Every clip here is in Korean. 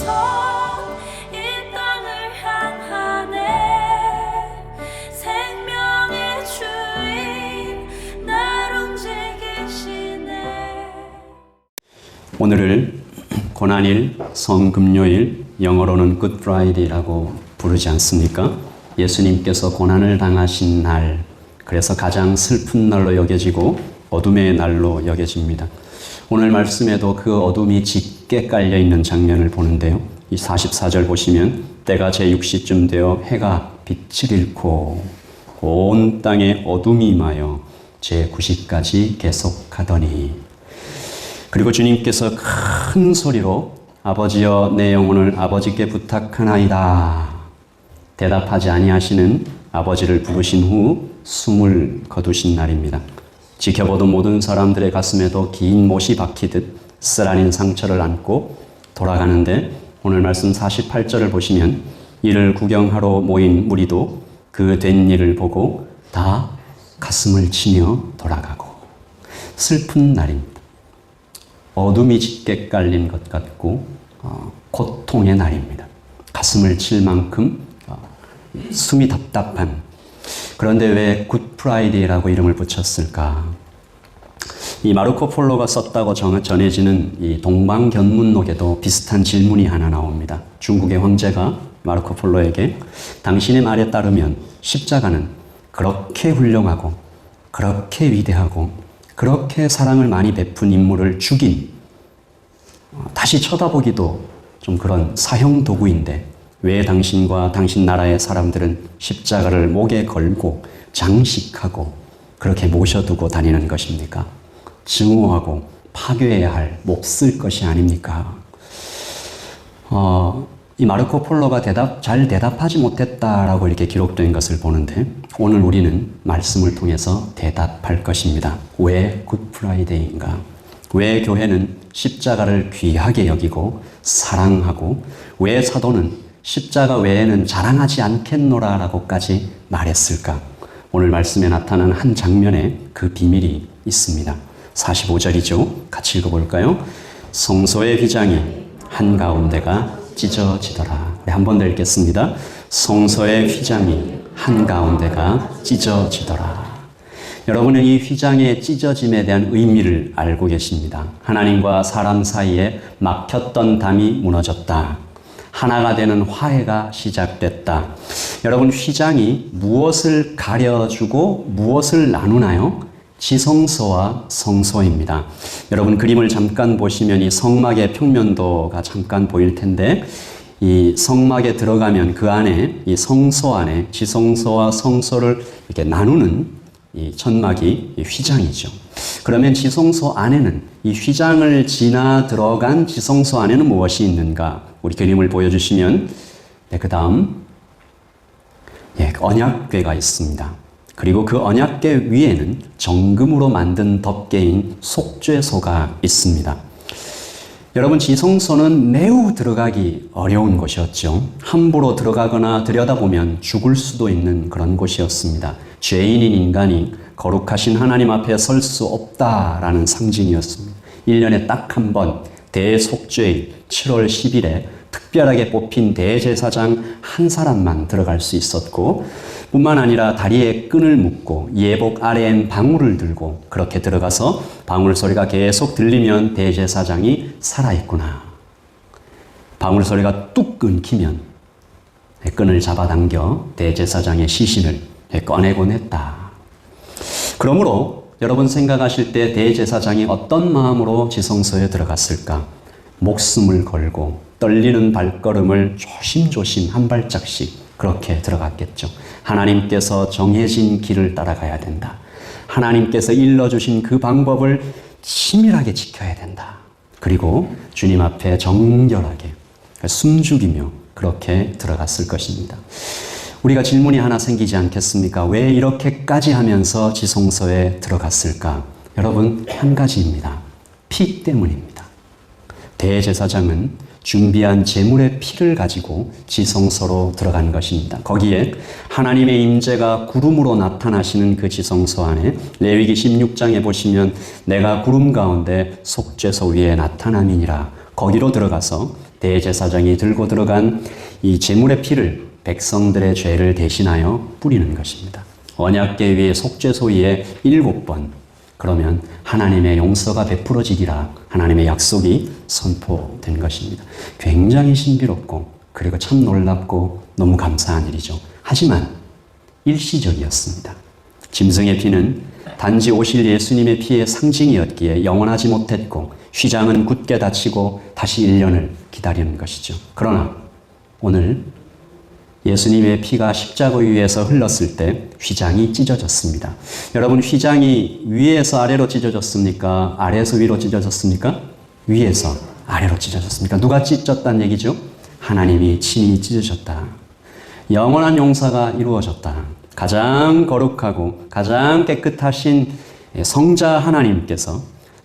이 땅을 향하네. 생명의 주인 날 움직이시네. 오늘을 고난일, 성금요일, 영어로는 Good Friday라고 부르지 않습니까? 예수님께서 고난을 당하신 날, 그래서 가장 슬픈 날로 여겨지고 어둠의 날로 여겨집니다. 오늘 말씀에도 그 어둠이 짙게 깔려있는 장면을 보는데요. 이 44절 보시면 때가 제6시쯤 되어 해가 빛을 잃고 온 땅에 어둠이 임하여 제9시까지 계속하더니, 그리고 주님께서 큰 소리로 아버지여 내 영혼을 아버지께 부탁하나이다. 대답하지 아니하시는 아버지를 부르신 후 숨을 거두신 날입니다. 지켜보던 모든 사람들의 가슴에도 긴 못이 박히듯 쓰라린 상처를 안고 돌아가는데, 오늘 말씀 48절을 보시면 이를 구경하러 모인 무리도 그 된 일을 보고 다 가슴을 치며 돌아가고, 슬픈 날입니다. 어둠이 짙게 깔린 것 같고 고통의 날입니다. 가슴을 칠 만큼 숨이 답답한. 그런데 왜 굿 프라이데이라고 이름을 붙였을까? 이 마르코 폴로가 썼다고 전해지는 이 동방견문록에도 비슷한 질문이 하나 나옵니다. 중국의 황제가 마르코 폴로에게 당신의 말에 따르면 십자가는 그렇게 훌륭하고 그렇게 위대하고 그렇게 사랑을 많이 베푼 인물을 죽인, 다시 쳐다보기도 좀 그런 사형 도구인데 왜 당신과 당신 나라의 사람들은 십자가를 목에 걸고 장식하고 그렇게 모셔두고 다니는 것입니까? 증오하고 파괴해야 할 몹쓸 것이 아닙니까? 이 마르코 폴로가 잘 대답하지 못했다라고 이렇게 기록된 것을 보는데, 오늘 우리는 말씀을 통해서 대답할 것입니다. 왜 굿 프라이데이인가? 왜 교회는 십자가를 귀하게 여기고 사랑하고, 왜 사도는 십자가 외에는 자랑하지 않겠노라라고까지 말했을까? 오늘 말씀에 나타난 한 장면에 그 비밀이 있습니다. 45절이죠. 같이 읽어볼까요? 성소의 휘장이 한가운데가 찢어지더라. 네, 한 번 더 읽겠습니다. 성소의 휘장이 한가운데가 찢어지더라. 여러분은 이 휘장의 찢어짐에 대한 의미를 알고 계십니다. 하나님과 사람 사이에 막혔던 담이 무너졌다. 하나가 되는 화해가 시작됐다. 여러분, 휘장이 무엇을 가려주고 무엇을 나누나요? 지성소와 성소입니다. 여러분, 그림을 잠깐 보시면 이 성막의 평면도가 잠깐 보일 텐데, 이 성막에 들어가면 그 안에, 이 성소 안에 지성소와 성소를 이렇게 나누는 이 천막이 이 휘장이죠. 그러면 지성소 안에는, 이 휘장을 지나 들어간 지성소 안에는 무엇이 있는가? 우리 그림을 보여주시면, 네, 그 다음, 언약궤가 있습니다. 그리고 그 언약궤 위에는 정금으로 만든 덮개인 속죄소가 있습니다. 여러분, 지성소는 매우 들어가기 어려운 곳이었죠. 함부로 들어가거나 들여다보면 죽을 수도 있는 그런 곳이었습니다. 죄인인 인간이 거룩하신 하나님 앞에 설 수 없다라는 상징이었습니다. 1년에 딱 한 번 대속죄일 7월 10일에 특별하게 뽑힌 대제사장 한 사람만 들어갈 수 있었고, 뿐만 아니라 다리에 끈을 묶고 예복 아래엔 방울을 들고 그렇게 들어가서 방울 소리가 계속 들리면 대제사장이 살아있구나. 방울 소리가 뚝 끊기면 끈을 잡아당겨 대제사장의 시신을 꺼내곤 했다. 그러므로 여러분 생각하실 때 대제사장이 어떤 마음으로 지성소에 들어갔을까? 목숨을 걸고 떨리는 발걸음을 조심조심 한 발짝씩 그렇게 들어갔겠죠. 하나님께서 정해진 길을 따라가야 된다. 하나님께서 일러주신 그 방법을 치밀하게 지켜야 된다. 그리고 주님 앞에 정결하게 숨죽이며 그렇게 들어갔을 것입니다. 우리가 질문이 하나 생기지 않겠습니까? 왜 이렇게까지 하면서 지성소에 들어갔을까? 여러분, 한 가지입니다. 피 때문입니다. 대제사장은 준비한 제물의 피를 가지고 지성소로 들어간 것입니다. 거기에 하나님의 임재가 구름으로 나타나시는 그 지성소 안에 레위기 16장에 보시면 내가 구름 가운데 속죄소 위에 나타남이니라 거기로 들어가서 대제사장이 들고 들어간 이 제물의 피를 백성들의 죄를 대신하여 뿌리는 것입니다. 언약궤 위에 속죄소위에 7번, 그러면 하나님의 용서가 베풀어지리라 하나님의 약속이 선포된 것입니다. 굉장히 신비롭고 그리고 참 놀랍고 너무 감사한 일이죠. 하지만 일시적이었습니다. 짐승의 피는 단지 오실 예수님의 피의 상징이었기에 영원하지 못했고 휘장은 굳게 닫히고 다시 1년을 기다리는 것이죠. 그러나 오늘 예수님의 피가 십자가 위에서 흘렀을 때 휘장이 찢어졌습니다. 여러분, 휘장이 위에서 아래로 찢어졌습니까? 아래에서 위로 찢어졌습니까? 위에서 아래로 찢어졌습니까? 누가 찢었다는 얘기죠? 하나님이 친히 찢으셨다. 영원한 용서가 이루어졌다. 가장 거룩하고 가장 깨끗하신 성자 하나님께서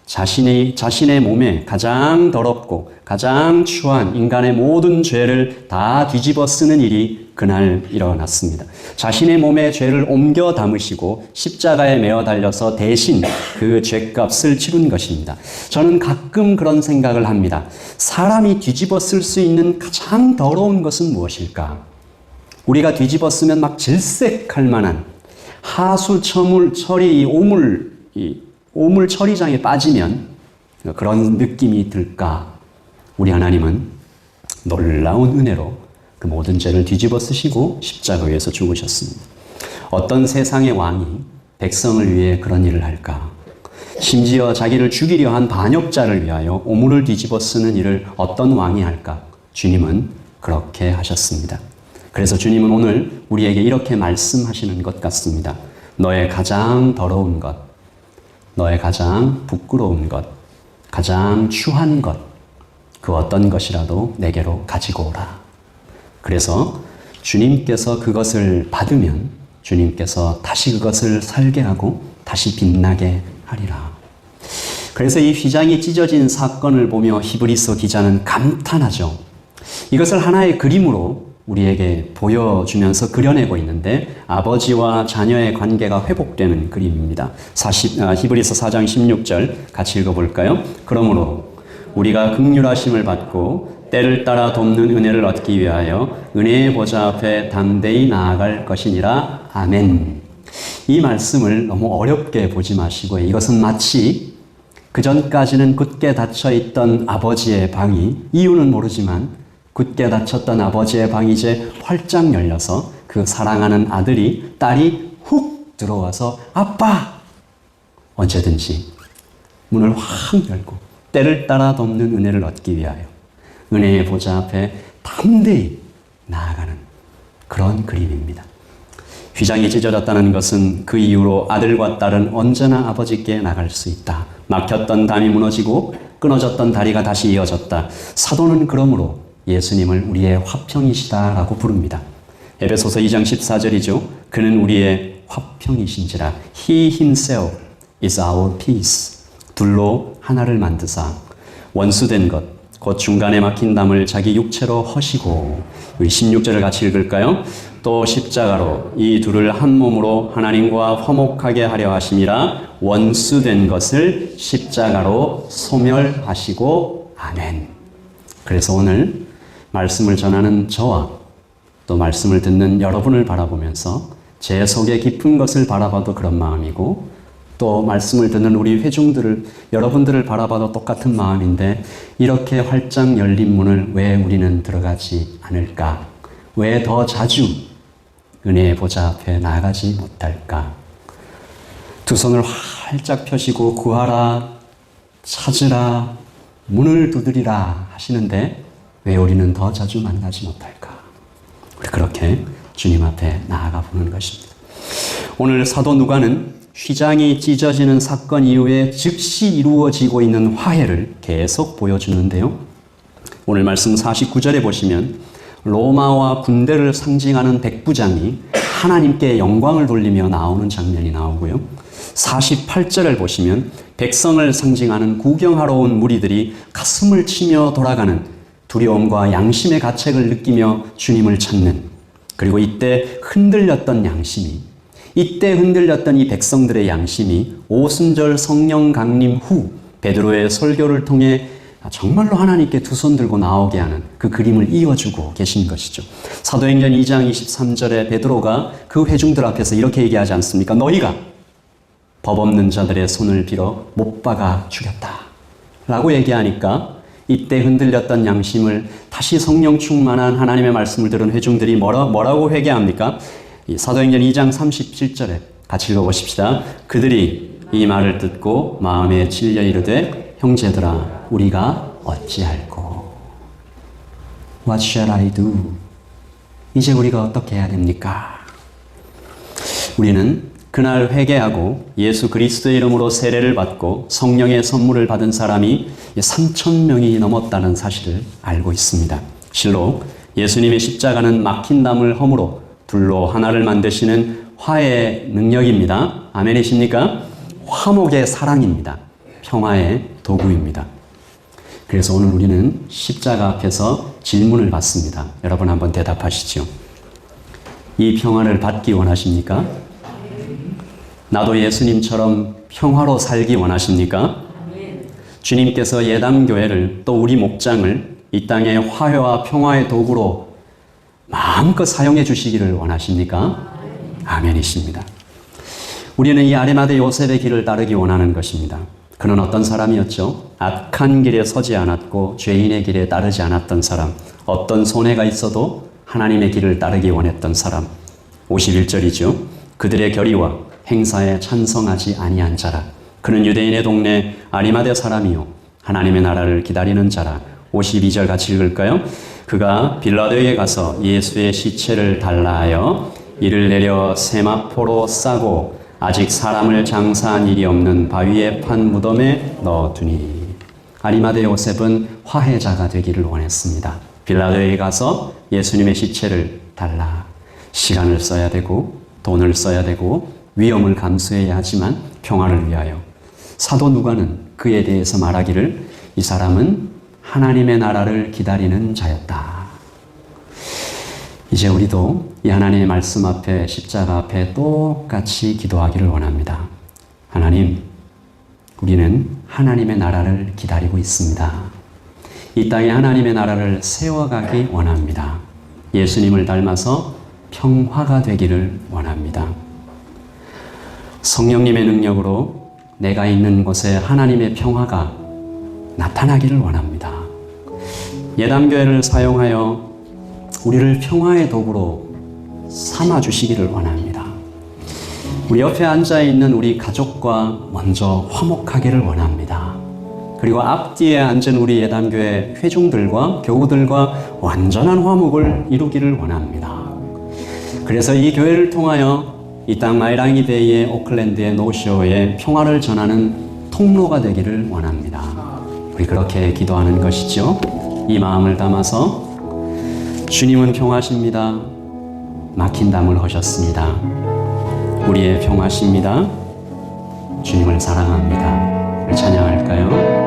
자신의 몸에 가장 더럽고 가장 추한 인간의 모든 죄를 다 뒤집어 쓰는 일이 그날 일어났습니다. 자신의 몸에 죄를 옮겨 담으시고 십자가에 매어 달려서 대신 그 죄값을 치른 것입니다. 저는 가끔 그런 생각을 합니다. 사람이 뒤집어 쓸 수 있는 가장 더러운 것은 무엇일까? 우리가 뒤집어 쓰면 막 질색할 만한 하수, 처리, 이 오물 처리장에 빠지면 그런 느낌이 들까? 우리 하나님은 놀라운 은혜로 그 모든 죄를 뒤집어 쓰시고 십자가 위에서 죽으셨습니다. 어떤 세상의 왕이 백성을 위해 그런 일을 할까? 심지어 자기를 죽이려 한 반역자를 위하여 오물을 뒤집어 쓰는 일을 어떤 왕이 할까? 주님은 그렇게 하셨습니다. 그래서 주님은 오늘 우리에게 이렇게 말씀하시는 것 같습니다. 너의 가장 더러운 것, 너의 가장 부끄러운 것, 가장 추한 것, 그 어떤 것이라도 내게로 가지고 오라. 그래서 주님께서 그것을 받으면 주님께서 다시 그것을 살게 하고 다시 빛나게 하리라. 그래서 이 휘장이 찢어진 사건을 보며 히브리서 기자는 감탄하죠. 이것을 하나의 그림으로 우리에게 보여주면서 그려내고 있는데 아버지와 자녀의 관계가 회복되는 그림입니다. 히브리서 4장 16절 같이 읽어볼까요? 그러므로 우리가 긍휼하심을 받고 때를 따라 돕는 은혜를 얻기 위하여 은혜의 보좌 앞에 담대히 나아갈 것이니라. 아멘. 이 말씀을 너무 어렵게 보지 마시고 이것은 마치 그전까지는 굳게 닫혀있던 아버지의 방이 이유는 모르지만 굳게 닫혔던 아버지의 방이 이제 활짝 열려서 그 사랑하는 아들이 딸이 훅 들어와서 아빠! 언제든지 문을 확 열고 때를 따라 돕는 은혜를 얻기 위하여 은혜의 보좌 앞에 담대히 나아가는 그런 그림입니다. 휘장이 찢어졌다는 것은 그 이후로 아들과 딸은 언제나 아버지께 나갈 수 있다. 막혔던 담이 무너지고 끊어졌던 다리가 다시 이어졌다. 사도는 그러므로 예수님을 우리의 화평이시다라고 부릅니다. 에베소서 2장 14절이죠. 그는 우리의 화평이신지라. He himself is our peace. 둘로 하나를 만드사 원수된 것, 곧 중간에 막힌 담을 자기 육체로 허시고. 우리 16절을 같이 읽을까요? 또 십자가로 이 둘을 한 몸으로 하나님과 화목하게 하려 하심이라. 원수된 것을 십자가로 소멸하시고. 아멘. 그래서 오늘 말씀을 전하는 저와 또 말씀을 듣는 여러분을 바라보면서 제 속에 깊은 것을 바라봐도 그런 마음이고 또 말씀을 듣는 우리 회중들을 여러분들을 바라봐도 똑같은 마음인데 이렇게 활짝 열린 문을 왜 우리는 들어가지 않을까? 왜 더 자주 은혜의 보좌 앞에 나아가지 못할까? 두 손을 활짝 펴시고 구하라, 찾으라, 문을 두드리라 하시는데 왜 우리는 더 자주 만나지 못할까? 우리 그렇게 주님 앞에 나아가 보는 것입니다. 오늘 사도 누가는 휘장이 찢어지는 사건 이후에 즉시 이루어지고 있는 화해를 계속 보여주는데요. 오늘 말씀 49절에 보시면 로마와 군대를 상징하는 백부장이 하나님께 영광을 돌리며 나오는 장면이 나오고요. 48절을 보시면 백성을 상징하는 구경하러 온 무리들이 가슴을 치며 돌아가는 두려움과 양심의 가책을 느끼며 주님을 찾는, 그리고 이때 흔들렸던 양심이, 이때 흔들렸던 이 백성들의 양심이 오순절 성령 강림 후 베드로의 설교를 통해 정말로 하나님께 두 손 들고 나오게 하는 그 그림을 이어주고 계신 것이죠. 사도행전 2장 23절에 베드로가 그 회중들 앞에서 이렇게 얘기하지 않습니까? 너희가 법 없는 자들의 손을 빌어 못 박아 죽였다 라고 얘기하니까 이때 흔들렸던 양심을 다시 성령 충만한 하나님의 말씀을 들은 회중들이 뭐라고 회개합니까? 이 사도행전 2장 37절에 같이 읽어보십시다. 그들이 이 말을 듣고 마음에 질려 이르되 형제들아 우리가 어찌할꼬? What shall I do? 이제 우리가 어떻게 해야 됩니까? 우리는 그날 회개하고 예수 그리스도의 이름으로 세례를 받고 성령의 선물을 받은 사람이 3,000명이 넘었다는 사실을 알고 있습니다. 실로 예수님의 십자가는 막힌 담을 허물어 둘로 하나를 만드시는 화해의 능력입니다. 아멘이십니까? 화목의 사랑입니다. 평화의 도구입니다. 그래서 오늘 우리는 십자가 앞에서 질문을 받습니다. 여러분 한번 대답하시죠. 이 평화를 받기 원하십니까? 나도 예수님처럼 평화로 살기 원하십니까? 주님께서 예담교회를 또 우리 목장을 이 땅의 화해와 평화의 도구로 마음껏 사용해 주시기를 원하십니까? 아멘이십니다. 우리는 이 아리마대 요셉의 길을 따르기 원하는 것입니다. 그는 어떤 사람이었죠? 악한 길에 서지 않았고 죄인의 길에 따르지 않았던 사람, 어떤 손해가 있어도 하나님의 길을 따르기 원했던 사람. 51절이죠. 그들의 결의와 행사에 찬성하지 아니한 자라. 그는 유대인의 동네 아리마대 사람이요 하나님의 나라를 기다리는 자라. 52절 같이 읽을까요? 그가 빌라도에게 가서 예수의 시체를 달라 하여 이를 내려 세마포로 싸고 아직 사람을 장사한 일이 없는 바위에 판 무덤에 넣어두니. 아리마대 요셉은 화해자가 되기를 원했습니다. 빌라도에게 가서 예수님의 시체를 달라. 시간을 써야 되고 돈을 써야 되고 위험을 감수해야 하지만 평화를 위하여. 사도 누가는 그에 대해서 말하기를 이 사람은 하나님의 나라를 기다리는 자였다. 이제 우리도 이 하나님의 말씀 앞에 십자가 앞에 똑같이 기도하기를 원합니다. 하나님, 우리는 하나님의 나라를 기다리고 있습니다. 이 땅에 하나님의 나라를 세워가기 원합니다. 예수님을 닮아서 평화가 되기를 원합니다. 성령님의 능력으로 내가 있는 곳에 하나님의 평화가 나타나기를 원합니다. 예담교회를 사용하여 우리를 평화의 도구로 삼아 주시기를 원합니다. 우리 옆에 앉아있는 우리 가족과 먼저 화목하기를 원합니다. 그리고 앞뒤에 앉은 우리 예담교회 회중들과 교우들과 완전한 화목을 이루기를 원합니다. 그래서 이 교회를 통하여 이 땅 마이랑이 베이의 오클랜드의 노쇼에 평화를 전하는 통로가 되기를 원합니다. 우리 그렇게 기도하는 것이죠. 이 마음을 담아서 주님은 평화십니다. 막힌 담을 허셨습니다. 우리의 평화십니다. 주님을 사랑합니다. 우리 찬양할까요?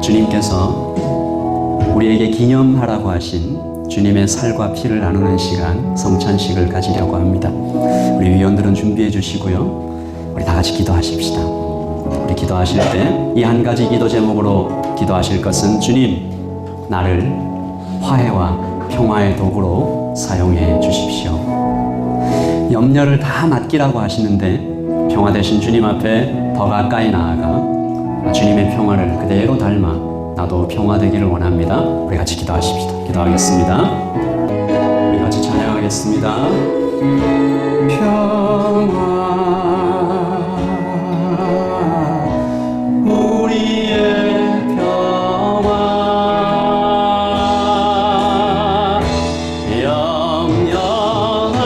주님께서 우리에게 기념하라고 하신 주님의 살과 피를 나누는 시간, 성찬식을 가지려고 합니다. 우리 위원들은 준비해 주시고요. 우리 다 같이 기도하십시다. 우리 기도하실 때 이 한 가지 기도 제목으로 기도하실 것은 주님, 나를 화해와 평화의 도구로 사용해 주십시오. 염려를 다 맡기라고 하시는데 평화 대신 주님 앞에 더 가까이 나아가 주님의 평화를 그대로 닮아 나도 평화 되기를 원합니다. 우리 같이 기도하십시다. 기도하겠습니다. 우리 같이 찬양하겠습니다. 평화 우리의 평화 염려나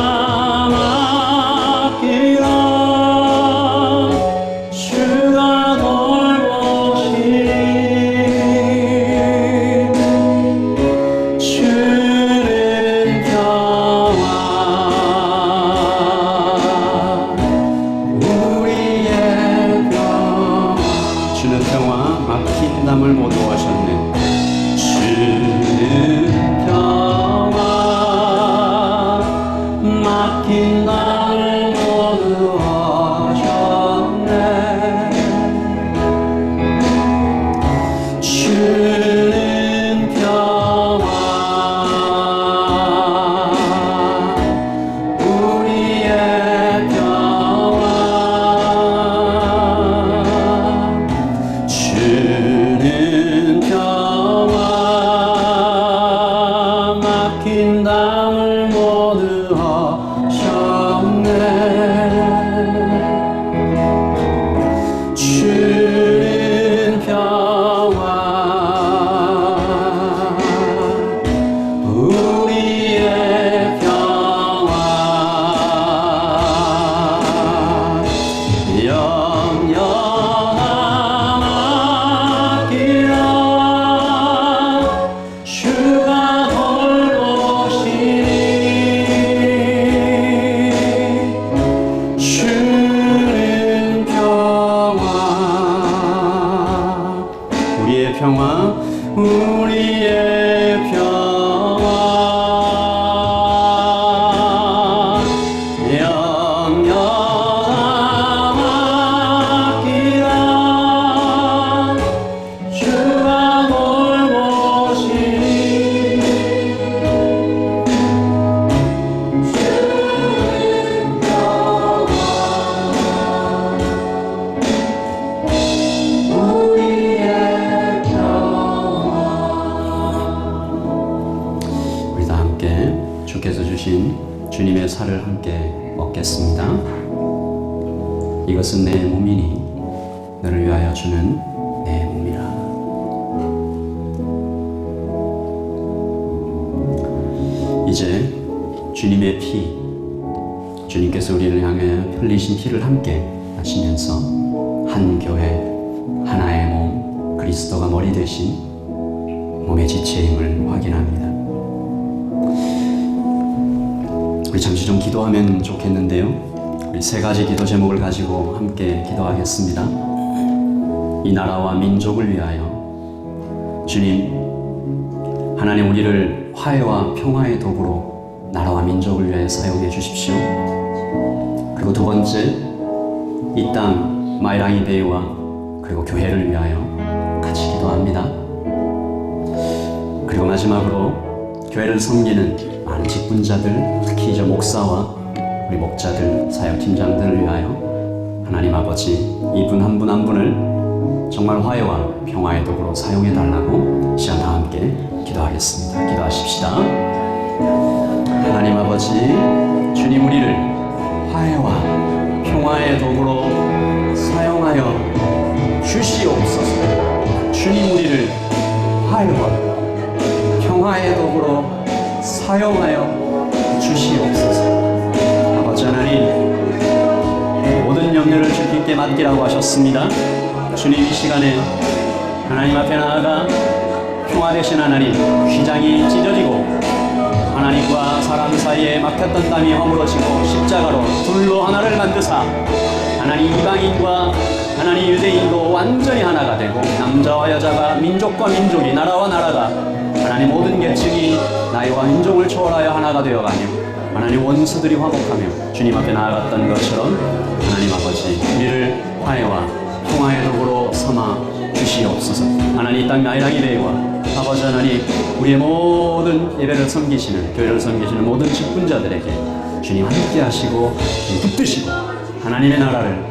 맡기라 주가 돌보시니 주는 평화 우리의 평화 주는 평화 막힌 담을 모두 하셨네. 주는 평화 막힌 담을 모두 하셨네. 주는 평화 우리의 평화 주는 평화 막힌 담을 모두 하셨네. 주는 평화 우리의 평화 염려나 맡기라 주가 돌보시니 주는 평화 우리의 평화 우리의 평화 염려나 맡기라 주가 돌보시니 우리의 우리 다 함께 주께서 주신 주님의 살을 함께 먹겠습니다. 이것은 내 몸이니 너를 위하여 주는 내 몸이라. 이제 주님의 피, 주님께서 우리를 향해 흘리신 피를 함께 마시면서 한 교회, 하나의 몸, 그리스도가 머리 되신 몸의 지체의 힘을 확인합니다. 우리 잠시 좀 기도하면 좋겠는데요. 우리 세 가지 기도 제목을 가지고 함께 기도하겠습니다. 이 나라와 민족을 위하여 주님, 하나님 우리를 화해와 평화의 도구로 나라와 민족을 위하여 사용해 주십시오. 그리고 두 번째, 이 땅 마이랑이 대회와 그리고 교회를 위하여 같이 기도합니다. 그리고 마지막으로 교회를 섬기는 많은 직분자들, 특히 저 목사와 우리 목자들, 사역팀장들을 위하여 하나님 아버지 이분 한 분 한 분을 정말 화해와 평화의 도구로 사용해 달라고 시간 다 함께 기도하겠습니다. 기도하십시다. 하나님 아버지, 주님 우리를 화해와 평화의 도구로 사용하여 주시옵소서. 주님 우리를 화해와 평화의 도구로 사용하여 주시옵소서. 아버지 하나님, 모든 염려를 주님께 맡기라고 하셨습니다. 주님 이 시간에 하나님 앞에 나아가 평화 되신 하나님, 휘장이 찢어지고 하나님 하나님과 사람 사이에 막혔던 담이 허물어지고 십자가로 둘로 하나를 만드사 하나님 이방인과 하나님 유대인도 완전히 하나가 되고 남자와 여자가 민족과 민족이 나라와 나라가 하나님 모든 계층이 나이와 민족을 초월하여 하나가 되어가며 하나님 원수들이 화목하며 주님 앞에 나아갔던 것처럼 하나님 아버지 우리를 화해와 평화의 도구로 삼아 주시옵소서. 하나님 이 땅 나이랑 이래와 아버지 하나님 우리의 모든 예배를 섬기시는 교회를 섬기시는 모든 직분자들에게 주님 함께 하시고 붙드시고 하나님의 나라를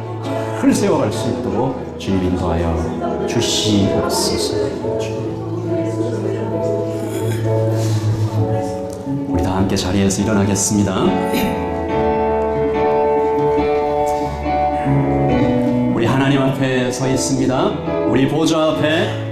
잘 세워갈 수 있도록 주님 인도하여 주시옵소서. 우리 다 함께 자리에서 일어나겠습니다. 우리 하나님 앞에 서 있습니다. 우리 보좌 앞에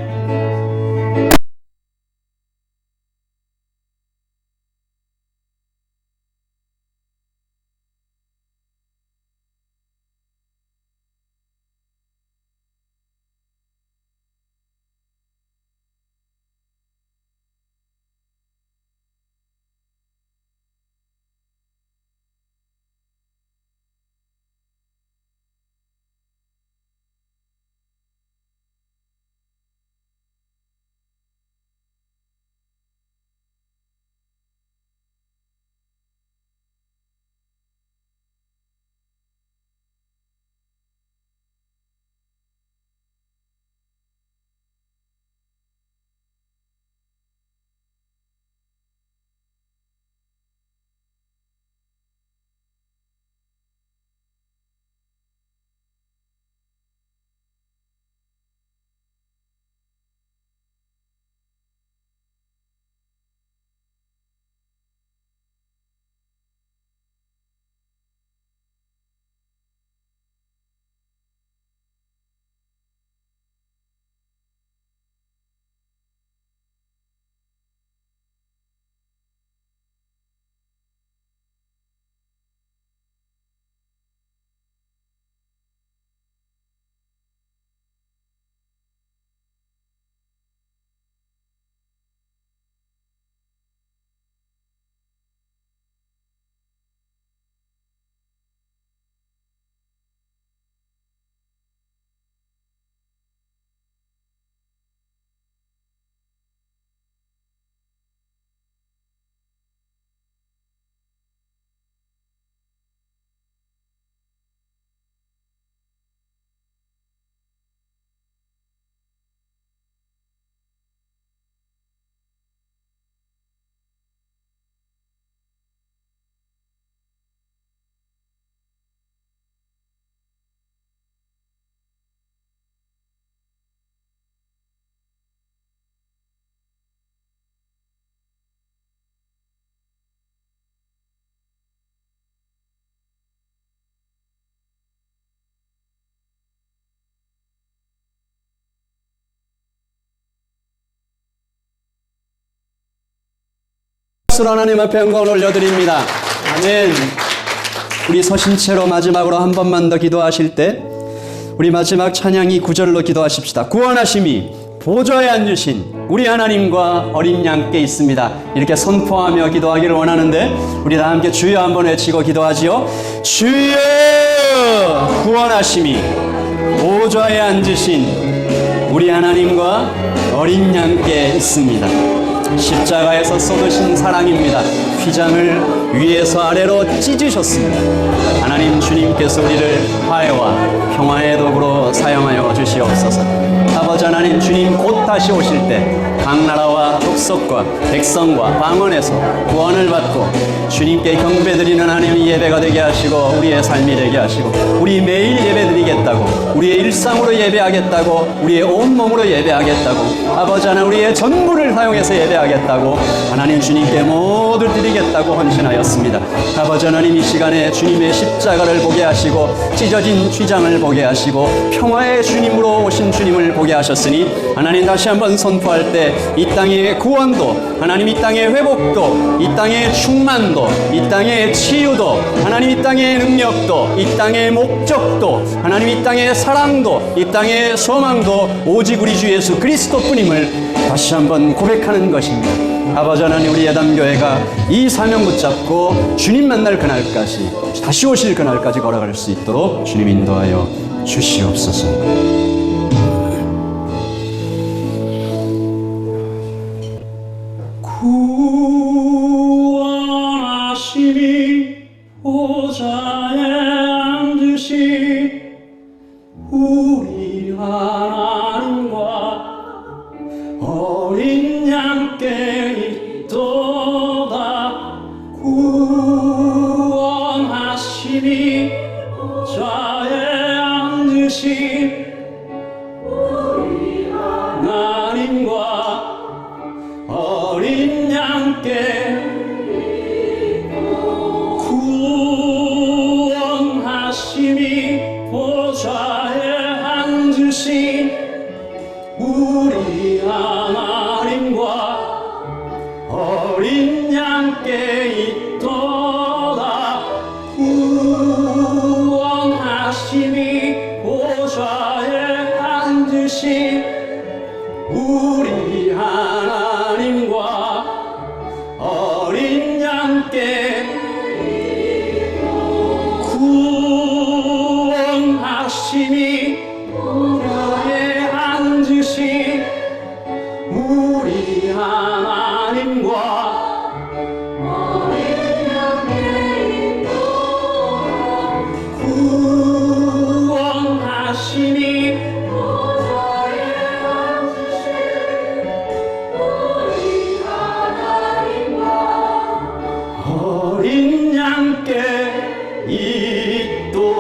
하나님 앞에 영광을 올려드립니다. 아멘. 우리 서신 채로 마지막으로 한 번만 더 기도하실 때 우리 마지막 찬양이 9절로 기도하십시다. 구원하심이 보좌에 앉으신 우리 하나님과 어린 양께 있습니다. 이렇게 선포하며 기도하기를 원하는데 우리 다 함께 주여 한번 외치고 기도하지요. 주여 구원하심이 보좌에 앉으신 우리 하나님과 어린 양께 있습니다. 십자가에서 쏟으신 사랑입니다. 휘장을 위에서 아래로 찢으셨습니다. 하나님 주님께서 우리를 화해와 평화의 도구로 사용하여 주시옵소서. 아버지 하나님 주님 곧 다시 오실 때 각 나라와 족속과 백성과 방언에서 구원을 받고 주님께 경배드리는 하나님의 예배가 되게 하시고 우리의 삶이 되게 하시고 우리 매일 예배드리겠다고 우리의 일상으로 예배하겠다고 우리의 온몸으로 예배하겠다고 아버지 하나님 우리의 전부를 사용해서 예배하겠다고 하나님 주님께 모두 드리겠다고 헌신하였습니다. 아버지 하나님 이 시간에 주님의 십자가를 보게 하시고 찢어진 휘장을 보게 하시고 평화의 주님으로 오신 주님을 보게 하셨으니 하나님 다시 한번 선포할 때 이 땅의 구원도 하나님 이 땅의 회복도 이 땅의 충만도 이 땅의 치유도 하나님 이 땅의 능력도 이 땅의 목적도 하나님 이 땅의 사랑도 이 땅의 소망도 오직 우리 주 예수 그리스도뿐임을 다시 한번 고백하는 것입니다. 아버지 하나님, 우리 예담교회가 이 사명 붙잡고 주님 만날 그날까지, 다시 오실 그날까지 걸어갈 수 있도록 주님 인도하여 주시옵소서. 구원하심이 보좌에 앉으신 우리 하나님과 어린 양께 있도다. 구원하심이 보좌에 앉으신 우리 하나님과 어린 양께 구원하심이 보좌에 앉으신 우리 하나님과 어린 양께 있도다. 구원하심이 보좌에 앉으신 우리 하나님과 어린 양께 구원하심이 보좌에 앉으신 우리 하나님과 어린 양께 구원하심이 보좌에 앉으신 우리 하나님과 어린 양께 있도다.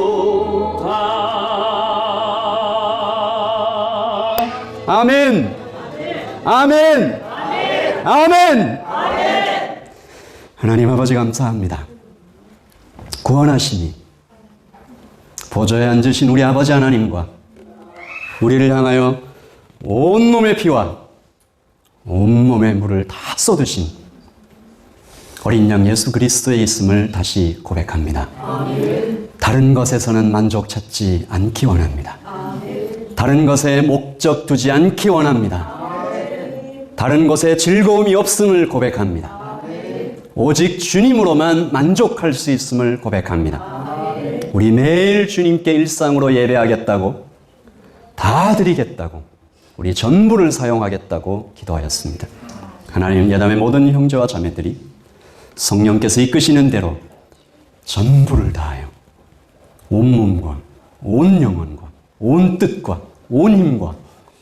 아멘. 아멘. 아멘. 하나님 아버지 감사합니다. 구원하시니 보좌에 앉으신 우리 아버지 하나님과 우리를 향하여 온몸의 피와 온몸의 물을 다 쏟으신 어린 양 예수 그리스도의 있음을 다시 고백합니다. 다른 것에서는 만족 찾지 않기 원합니다. 다른 것에 목적 두지 않기 원합니다. 다른 것에 즐거움이 없음을 고백합니다. 오직 주님으로만 만족할 수 있음을 고백합니다. 우리 매일 주님께 일상으로 예배하겠다고, 다 드리겠다고, 우리 전부를 사용하겠다고 기도하였습니다. 하나님, 예담의 모든 형제와 자매들이 성령께서 이끄시는 대로 전부를 다하여 온 몸과 온 영혼과 온 뜻과 온 힘과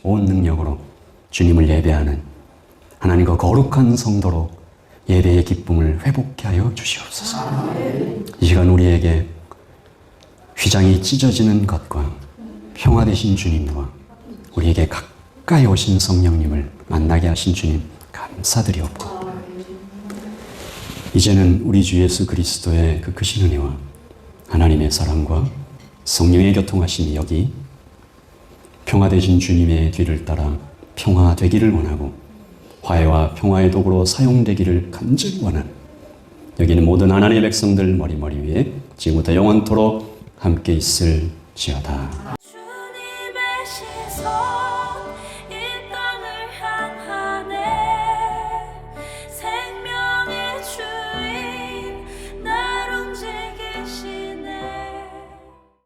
온 능력으로 주님을 예배하는 하나님과 거룩한 성도로 예배의 기쁨을 회복케 하여 주시옵소서. 이 시간 우리에게 휘장이 찢어지는 것과 평화 되신 주님과 우리에게 가까이 오신 성령님을 만나게 하신 주님 감사드리옵고, 이제는 우리 주 예수 그리스도의 그 크신 은혜와 하나님의 사랑과 성령의 교통하심이 여기 평화 되신 주님의 뒤를 따라 평화되기를 원하고 화해와 평화의 도구로 사용되기를 간절히 원하는 여기는 모든 하나님의 백성들 머리 위에 지금부터 영원토록 함께 있을지어다.